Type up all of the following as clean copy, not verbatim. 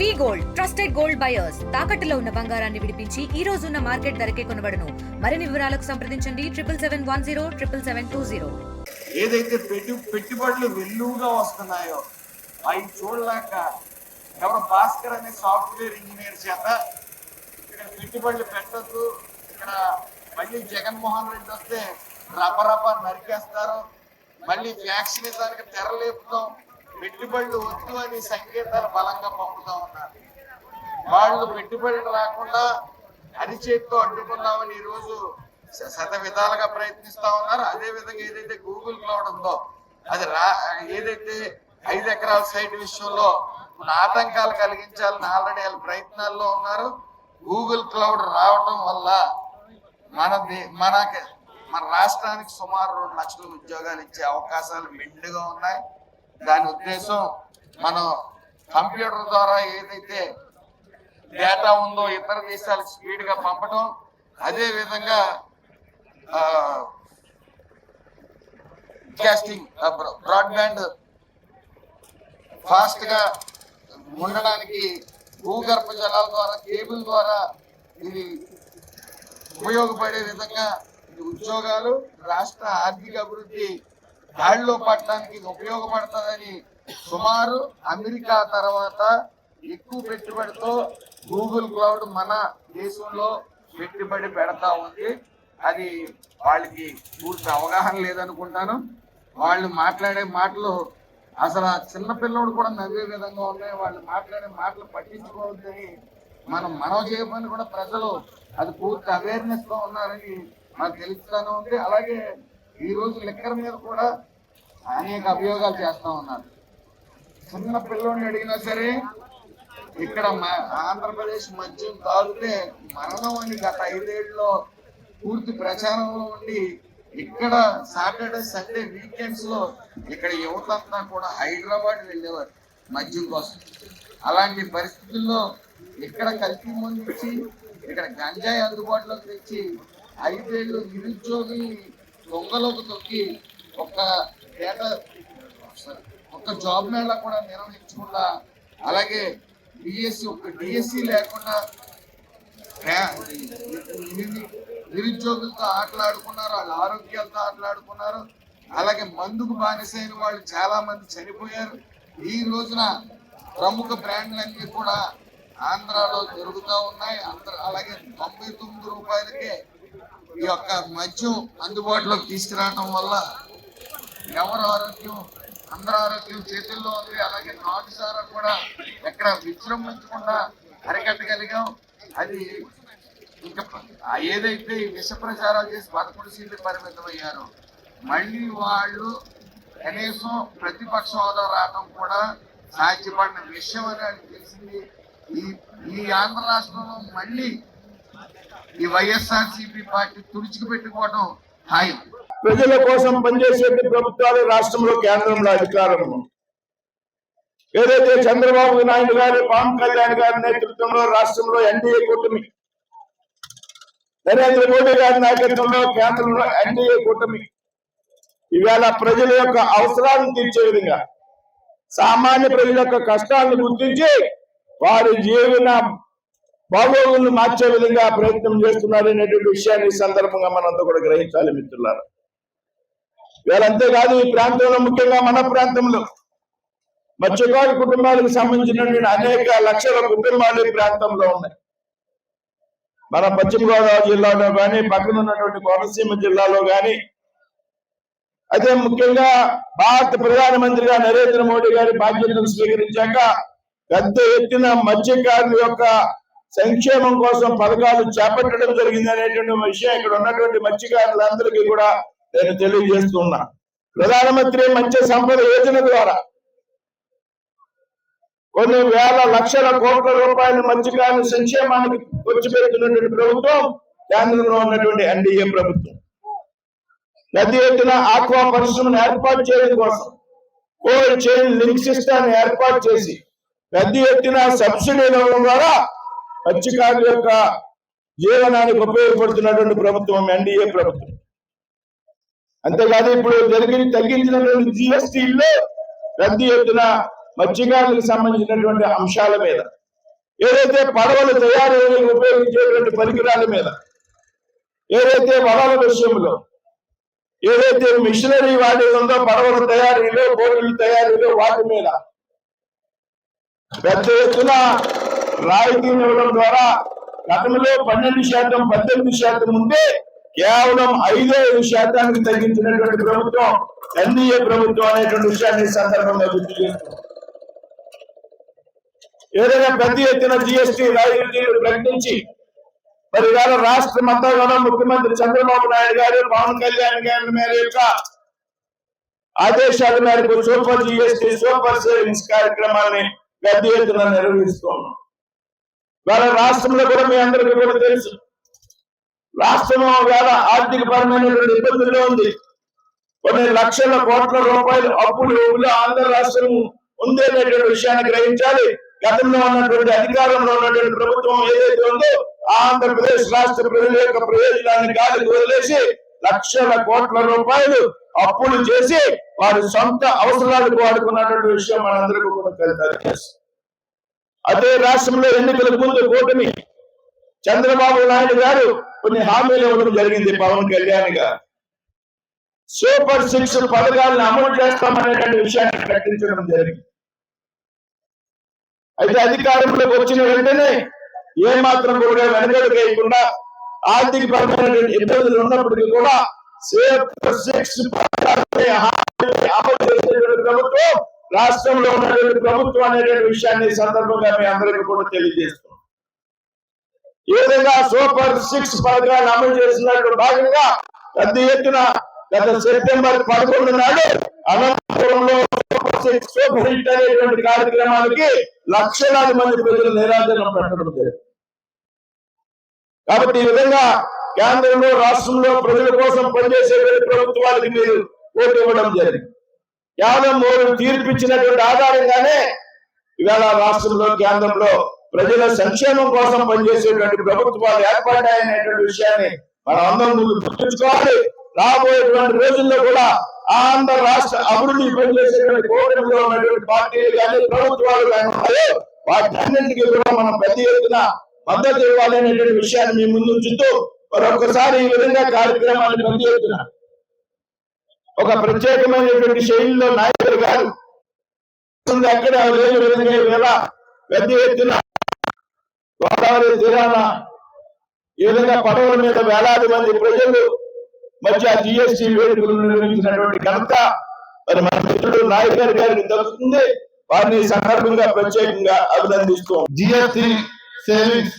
వి gold trusted gold buyers తాకట్టులో ఉన్న బంగారాన్ని విడిపించి ఈ రోజు ఉన్న మార్కెట్ ధరకే కొనబడును. మరిన్ని వివరాలకు సంప్రదించండి 7771077720. ఏదైతే పెట్టుబడులు వెల్లువగా వస్తున్నాయో అవి చూడలేక ఎవరు భాస్కర్ అనే సాఫ్ట్వేర్ ఇంజనీర్ చేత ఇక్కడ పెట్టుబడులు పెట్టద్దు, ఇక్కడ మళ్ళీ జగన్మోహన్ రెడ్డి వస్తే రపరప నరికేస్తారు, మళ్ళీ వ్యాక్సినేషన్కి తెరలేపుతాం, పెట్టుబడులు వద్దు అని సంకేతాలు బలంగా పంపుతా ఉన్నారు. వాళ్ళు పెట్టుబడులు రాకుండా అరిచేతితో అడ్డుకుందామని ఈరోజు శత విధాలుగా ప్రయత్నిస్తా ఉన్నారు. అదే విధంగా ఏదైతే గూగుల్ క్లౌడ్ ఉందో అది ఏదైతే 5 ఎకరాల సైట్ విషయంలో ఆటంకాలు కలిగించాలని ఆల్రెడీ వాళ్ళు ప్రయత్నాల్లో ఉన్నారు. గూగుల్ క్లౌడ్ రావటం వల్ల మన రాష్ట్రానికి సుమారు 2 లక్షల ఉద్యోగాలు ఇచ్చే అవకాశాలు మెండుగా ఉన్నాయి. దాని ఉద్దేశం మనం కంప్యూటర్ ద్వారా ఏదైతే డేటా ఉందో ఇతర దేశాలకు స్పీడ్ గా పంపడం, అదే విధంగా బ్రాడ్బ్యాండ్ ఫాస్ట్ గా ఉండడానికి భూగర్భ జలాల ద్వారా కేబుల్ ద్వారా ఇది ఉపయోగపడే విధంగా ఉద్యోగాలు రాష్ట్ర ఆర్థిక అభివృద్ధి గాడిలో పట్టడానికి ఉపయోగపడుతుందని సుమారు అమెరికా తర్వాత ఎక్కువ పెట్టుబడితో గూగుల్ క్లౌడ్ మన దేశంలో పెట్టుబడి పెడతా ఉంది. అది వాళ్ళకి పూర్తి అవగాహన లేదనుకుంటాను. వాళ్ళు మాట్లాడే మాటలు అసలు చిన్నపిల్లడు కూడా నవ్వే విధంగా ఉన్నాయి. వాళ్ళు మాట్లాడే మాటలు పట్టించుకోవద్దని మనం చేయమని కూడా ప్రజలు అది పూర్తి అవేర్నెస్ తో ఉన్నారని మాకు తెలుస్తానే ఉంది. అలాగే ఈ రోజు లిక్కర్ మీద కూడా అనేక అభియోగాలు చేస్తా ఉన్నారు. చిన్న పిల్లోడిని అడిగినా సరే ఇక్కడ ఆంధ్రప్రదేశ్ మద్యం తాగితే మరణం అని గత 5 ఏళ్ళలో పూర్తి ప్రచారంలో ఉండి ఇక్కడ సాటర్డే సండే వీకెండ్స్ లో ఇక్కడ యువత అంతా కూడా హైదరాబాద్ వెళ్ళేవారు మద్యం కోసం. అలాంటి పరిస్థితుల్లో ఇక్కడ కల్తీ మందు ఇచ్చి ఇక్కడ గంజాయి అందుబాటులోకి తెచ్చి 5 ఏళ్ళు నిరుద్యోగి దొంగలోకి తొక్కి ఒక్క జాబ్ మేళ కూడా నిర్వహించకుండా, అలాగే డిఎస్సి లేకుండా నిరుద్యోగులతో ఆటలాడుకున్నారు, వాళ్ళ ఆరోగ్యాలతో ఆటలాడుకున్నారు. అలాగే మందుకు బానిసైన వాళ్ళు చాలా మంది చనిపోయారు. ఈ రోజున ప్రముఖ బ్రాండ్లన్నీ కూడా ఆంధ్రాలో దొరుకుతూ ఉన్నాయి. అలాగే 99 రూపాయలకే ఈ యొక్క మద్యం అందుబాటులోకి తీసుకురావడం వల్ల ఎవరి ఆరోగ్యం అందరి ఆరోగ్యం చేతుల్లో ఉంది. అలాగే నాటుసారా కూడా ఎక్కడ విజృంభించకుండా అరికట్టగలిగాం. అది ఇంకా ఏదైతే విష ప్రచారాలు చేసి 11 సీట్లు పరిమితమయ్యారో మళ్ళీ వాళ్ళు కనీసం ప్రతిపక్ష హోదా రావడం కూడా సాధ్యపడిన విషయం అని తెలిసింది. ఈ ఆంధ్ర రాష్ట్రంలో మళ్ళీ ఈ వైఎస్ఆర్సీపీ పార్టీ తుడిచికి పెట్టుకోవడం ఖాయం. ప్రజల కోసం పనిచేసే ప్రభుత్వాలు రాష్ట్రంలో కేంద్రంలో అధికారంలో ఏదైతే చంద్రబాబు నాయుడు గారు పవన్ కళ్యాణ్ గారి నేతృత్వంలో రాష్ట్రంలో ఎన్డీఏ కూటమి, నరేంద్ర మోడీ గారి నాయకత్వంలో కేంద్రంలో ఎన్డీఏ కూటమి ఇవాళ ప్రజల యొక్క అవసరాలను తీర్చే విధంగా, సామాన్య ప్రజల యొక్క కష్టాలను గుర్తించి వారి జీవన బాగోగులను మార్చే విధంగా ప్రయత్నం చేస్తున్నారు అనేటువంటి విషయాన్ని ఈ సందర్భంగా మనంతా కూడా గ్రహించాలి మిత్రులారా. ఇవాళ అంతేకాదు ఈ ప్రాంతంలో, ముఖ్యంగా మన ప్రాంతంలో మత్స్యకారు కుటుంబాలకు సంబంధించినటువంటి అనేక లక్షల కుటుంబాలు ఈ ప్రాంతంలో ఉన్నాయి. మన పశ్చిమ గోదావరి జిల్లాలో కానీ, పక్కన ఉన్నటువంటి కోనసీమ జిల్లాలో కానీ, అదే ముఖ్యంగా భారత ప్రధానమంత్రిగా నరేంద్ర మోడీ గారి బాధ్యతలు స్వీకరించాక పెద్ద ఎత్తున మత్స్యకారుల యొక్క సంక్షేమం కోసం పథకాలు చేపట్టడం జరిగింది అనేటువంటి విషయం ఇక్కడ ఉన్నటువంటి మత్స్యకారులందరికీ కూడా నేను తెలియజేస్తున్నా. ప్రధానమంత్రి మత్స్య సంపద యోజన ద్వారా కొన్ని వేల లక్షల కోట్ల రూపాయల మత్స్యకారుల సంక్షేమానికి ఖర్చు పెడుతున్నటువంటి ప్రభుత్వం కేంద్రంలో ఉన్నటువంటి ఎన్డీఏ ప్రభుత్వం. పెద్ద ఎత్తున ఆక్వా పరిశ్రమను ఏర్పాటు చేయడం కోసం కోల్డ్ చైన్ లింక్ సిస్టమ్ ఏర్పాటు చేసి పెద్ద ఎత్తున సబ్సిడీల ద్వారా మత్స్యకారుల యొక్క జీవనానికి ఉపయోగపడుతున్నటువంటి ప్రభుత్వం ఎన్డీఏ ప్రభుత్వం. అంతేకాదు ఇప్పుడు తగ్గించినటువంటి జిఎస్టీల్లో పెద్ద ఎత్తున మత్స్యకారులకు సంబంధించినటువంటి అంశాల మీద ఏదైతే పడవలు తయారీకి ఉపయోగించేటువంటి పరికరాల మీద, ఏదైతే వలల విషయంలో, ఏదైతే మిషనరీ వాడి ఉందో పడవల తయారీలో, బోటుల తయారీలో, వాటి మీద పెద్ద ఎత్తున రాయితీలు ఇవ్వడం ద్వారా గతంలో 12% 18% ఉంటే కేవలం 5% తగ్గించినటువంటి ప్రభుత్వం ఎన్డీఏ ప్రభుత్వం అనేటువంటి విషయాన్ని సందర్భంగా గుర్తు చేస్తుంది. ఏదైనా పెద్ద ఎత్తున జిఎస్టీ రాయితీలు ప్రకటించి మరి ఇవాళ రాష్ట్రం అంతా కూడా ముఖ్యమంత్రి చంద్రబాబు నాయుడు గారు, పవన్ కళ్యాణ్ గారి మేర యొక్క ఆదేశాల మేరకు సూపర్ జిఎస్టీ, సూపర్ సేవింగ్స్ కార్యక్రమాన్ని పెద్ద ఎత్తున నిర్వహిస్తున్నాం. ఇవాళ రాష్ట్రంలో కూడా మీ అందరికీ కూడా తెలుసు, రాష్ట్రం వేళ ఆర్థిక పరమైనటువంటి ఇబ్బందుల్లో ఉంది. కొన్ని లక్షల కోట్ల రూపాయలు అప్పులు ఆంధ్ర రాష్ట్రం ఉంది అనేటువంటి విషయాన్ని గ్రహించాలి. గతంలో ఉన్నటువంటి అధికారంలో ఉన్నటువంటి ప్రభుత్వం ఏదైతే ఉందో ఆంధ్రప్రదేశ్ రాష్ట్ర ప్రజల యొక్క ప్రయోజనాన్ని గాలికి వదిలేసి లక్షల కోట్ల రూపాయలు అప్పులు చేసి వారి సొంత అవసరాలకు వాడుకున్నటువంటి విషయం మనందరికీ కూడా తెలుసు. అదే రాష్ట్రంలో ఎన్నికల ముందు కూటమి చంద్రబాబు నాయుడు గారు కొన్ని హామీలు ఇవ్వడం జరిగింది. పవన్ కళ్యాణ్ గారు సూపర్ 6 పథకాలను అమలు చేస్తామనేటువంటి విషయాన్ని ప్రకటించడం జరిగింది. అయితే అధికారంలోకి వచ్చిన వెంటనే ఏమాత్రం కూడా వెనుకడుగు వేయకుండా ఆర్థిక పరమైన ఇబ్బందులు ఉన్నప్పటికీ కూడా సూపర్ 6 పథకాలని అమలు చేసేటువంటి ప్రభుత్వం రాష్ట్రంలో ఉన్నటువంటి ప్రభుత్వం అనేటువంటి విషయాన్ని సందర్భంగా మీ అందరికీ కూడా తెలియజేస్తున్నాం. ఏ విధంగా సూపర్ 6 పథకాలను అమలు చేసినట్లు భాగంగా పెద్ద ఎత్తున గత సెప్టెంబర్ 11 నాడు అనంతపురంలో సూపర్ హిట్ అనేటువంటి కార్యక్రమానికి లక్షలాది మంది ప్రజలు నిరాదరణ పెట్టడం జరిగింది. కాబట్టి ఈ విధంగా కేంద్రంలో రాష్ట్రంలో ప్రజల కోసం పనిచేసే ప్రభుత్వాలకు మీరు ఓటు ఇవ్వడం జరిగింది. కేవలం మూడు తీర్పిచ్చినటువంటి ఆధారంగానే ఇవాళ రాష్ట్రంలో కేంద్రంలో ప్రజల సంక్షేమం కోసం పనిచేసేటువంటి ప్రభుత్వాలు ఏర్పడ్డాయనేటువంటి విషయాన్ని మనం అందరం ముందు గుర్తుంచుకోవాలి. రాబోయేటువంటి రోజుల్లో కూడా ఆంధ్ర రాష్ట్ర అభివృద్ధి పనిచేసేటువంటి కూటమిలో ఉన్నటువంటి పార్టీలు కానీ ప్రభుత్వాలు కానీ ఉన్నాయో వాటి అన్నింటికీ కూడా మనం పెద్ద ఎత్తున మద్దతు ఇవ్వాలి అనేటువంటి విషయాన్ని మీ ముందు ఉంచుతూ మరొకసారి ఈ విధంగా కార్యక్రమాన్ని పెద్ద ఎత్తున ఒక ప్రత్యేకమైనటువంటి శైలిలో నాయకులు గారు అక్కడ లేని విధంగా వేళ పెద్ద ఎత్తున గోదావరి తీరాన ఈ విధంగా పడవల మీద వేలాది మంది ప్రజలు మధ్య జిఎస్టీ వేడుకలు నిర్వహించినటువంటి ఘనత మరి మన మిత్రుడు నాయకులు గారికి దక్కుతుంది. వారిని సందర్భంగా ప్రత్యేకంగా అభినందిస్తూ జిఎస్టీ సేవింగ్స్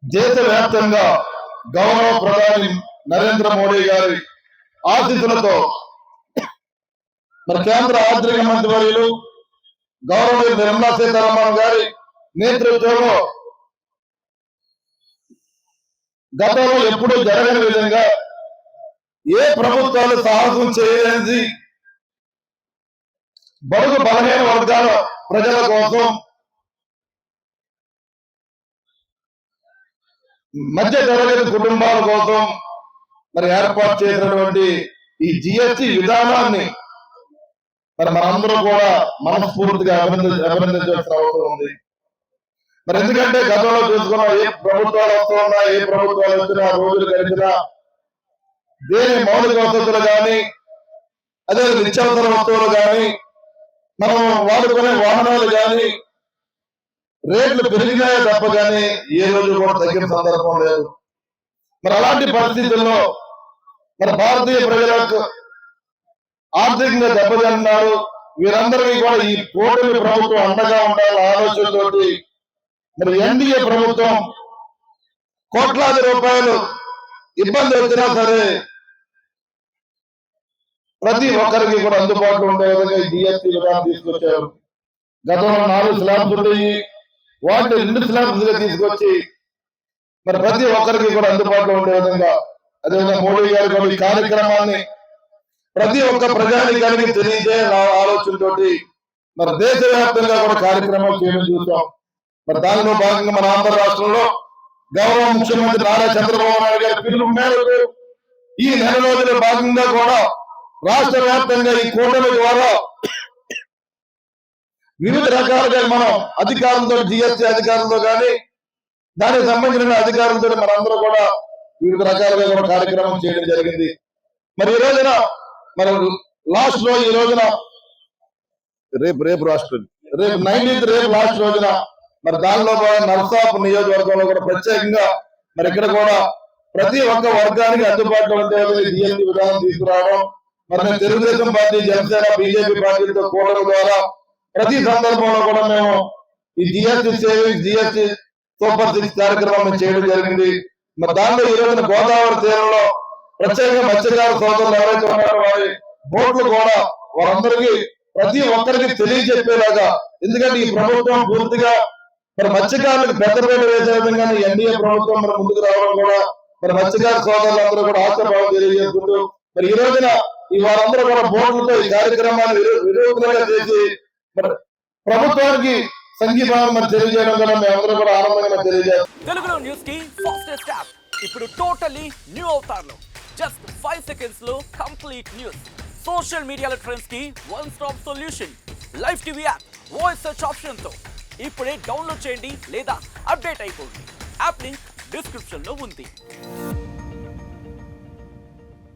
దేశవ్యాప్తంగా గౌరవ ప్రధాని నరేంద్ర మోడీ గారి ఆశీస్సులతో మరి కేంద్ర ఆర్థిక మంత్రి వర్యులు గౌరవ నిర్మలా సీతారామన్ గారి నేతృత్వంలో గతంలో ఎప్పుడూ జరగని విధంగా ఏ ప్రభుత్వాలు సాహసం చేయలేనిది బడుగు బలహీన వర్గాల ప్రజల కోసం మధ్య తరగతి కుటుంబాల కోసం మరి ఏర్పాటు చేసినటువంటి ఈ జిఎస్టి విధానాన్ని మరి మనందరూ కూడా మనస్ఫూర్తిగా అభినందించాల్సిన అవసరం ఉంది. మరి ఎందుకంటే గతంలో చూసుకున్నా ఏ ప్రభుత్వాలు వస్తున్నా ఏ ప్రభుత్వాలు వచ్చినా రోజులు గడిచినా దేని మౌలిక వసతులు కానీ అదే నిత్యావసర వస్తువులు కానీ మనం వాడుకునే వాహనాలు కానీ రేట్లు పెరిగినాయే తప్ప కానీ ఏ రోజు కూడా తగ్గిన సందర్భం లేదు. మరి అలాంటి పరిస్థితుల్లో మరి భారతీయ ప్రజలకు ఆర్థికంగా దెబ్బతిన్నారు. వీరందరికీ కూడా ఈ కూటమి ప్రభుత్వం అండగా ఉండాలన్న ఆలోచనతోటి మరి ఎన్డీఏ ప్రభుత్వం కోట్లాది రూపాయలు ఇబ్బంది వచ్చినా సరే ప్రతి ఒక్కరికి కూడా అందుబాటులో ఉండే విధంగా జిఎస్టీ విధానం తీసుకొచ్చారు. గతంలో 4 స్లాబ్స్ ఉండేవి, వాటిని 2 స్లాబ్స్ తీసుకొచ్చి మరి ప్రతి ఒక్కరికి కూడా అందుబాటులో ఉండే విధంగా అదేవిధంగా మోడీ గారు కూడా ఈ కార్యక్రమాన్ని ప్రతి ఒక్క ప్రజానికానికి తెలియజేయాలన్న ఆలోచనతోటి మరి దేశవ్యాప్తంగా కూడా కార్యక్రమాలు చేయడం చూస్తాం. మరి దానిలో భాగంగా మన ఆంధ్ర రాష్ట్రంలో గౌరవ ముఖ్యమంత్రి నారా చంద్రబాబు నాయుడు గారి పిలుపు మేరకు ఈ నెల రోజుల భాగంగా కూడా రాష్ట్ర వ్యాప్తంగా ఈ కూటమి ద్వారా వివిధ రకాలుగా మనం అధికారులతో జిఎస్టీ అధికారులతో కానీ దానికి సంబంధించిన అధికారులతో మనందరూ కూడా వివిధ రకాలుగా కూడా కార్యక్రమం చేయడం జరిగింది. మరి ఈ రోజున మరి లాస్ట్ రోజు ఈ రోజున రేపు 19th రేపు లాస్ట్ రోజున మరి దానిలో నర్సాపు నియోజకవర్గంలో కూడా ప్రత్యేకంగా మరి ఇక్కడ కూడా ప్రతి ఒక్క వర్గానికి అందుబాటులో ఉండే జిఎస్టీ విధానం తీసుకురావడం, మరి మేము తెలుగుదేశం పార్టీ, జనసేన, బీజేపీ పార్టీలతో కూడడం ద్వారా ప్రతి సందర్భంలో కూడా మేము ఈ జిఎస్టీ సేవింగ్స్, జిఎస్టీ సూపర్ 6 కార్యక్రమం చేయడం జరిగింది. మరి దానిలో ఈ రోజున గోదావరి తీరంలో ప్రత్యేకంగా మత్స్యకార సోదరులు ఎవరైతే ఉన్నారో వారి బోట్లు కూడా వారందరికీ ప్రతి ఒక్కరికి తెలియజెప్పేలాగా, ఎందుకంటే ఈ ప్రభుత్వం పూర్తిగా మరి మత్స్యకారులకు పెద్దపేట వేసే విధంగా ఎన్డీఏ ప్రభుత్వం మరి ముందుకు రావడం కూడా మరి మత్స్యకార సోదరులందరూ కూడా ఆశాభావం తెలియజేసుకుంటూ మరి ఈ రోజున ఈ వారందరూ కూడా బోట్లతో ఈ కార్యక్రమాన్ని వినూత్నంగా చేసి మరి ప్రభుత్వానికి సంఘీభావం మరి తెలియజేయడం కూడా మేమందరూ కూడా ఆనందంగా తెలియజేస్తాం. తెలుగులో న్యూస్ కి ఫాస్టెస్ట్ యాప్ ఇప్పుడు టోటలీ న్యూ అవతార్లో జస్ట్ 5 seconds లో కంప్లీట్ న్యూస్, సోషల్ మీడియాలో ట్రెండ్స్ కి one stop solution, live TV app, voice search option తో ఇప్పుడే డౌన్లోడ్ చేయండి లేదా అప్డేట్ అయిపోండి. యాప్ లింక్ డిస్క్రిప్షన్ లో ఉంది.